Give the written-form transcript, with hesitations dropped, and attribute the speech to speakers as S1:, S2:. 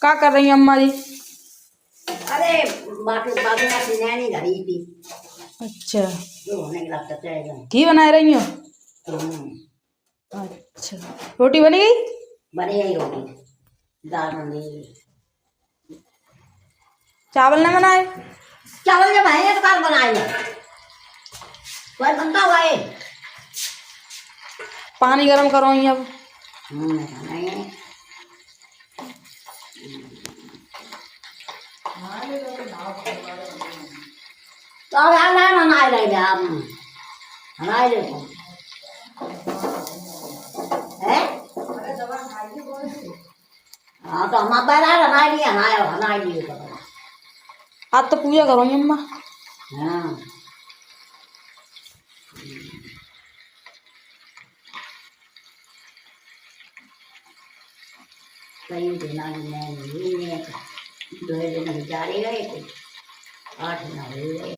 S1: क्या कर रही हैं अम्मा जी?
S2: अरे बाकी बाकी ना नैनी घड़ी थी
S1: अच्छा,
S2: जो होने के लगता चलेगा।
S1: घी बना रही हो?
S2: हम्म,
S1: अच्छा, रोटी बनी गई?
S2: बड़ी ही होगी दाल बनी।
S1: चावल न बनाए?
S2: चावल जब है तो कल बनाए कोई बनता हुआ है।
S1: पानी गर्म करो ही अब।
S2: नहीं तो अब यार मैं मनाए रहे आप हमारे देखो है। हाँ तो हम बैठा हनाए लिए हनाए लिए तो
S1: आज तो पूजा करो अम्मा।
S2: हाँ कई दिन मैं दो दिन बेचारे गए थे 8 दिन हुए।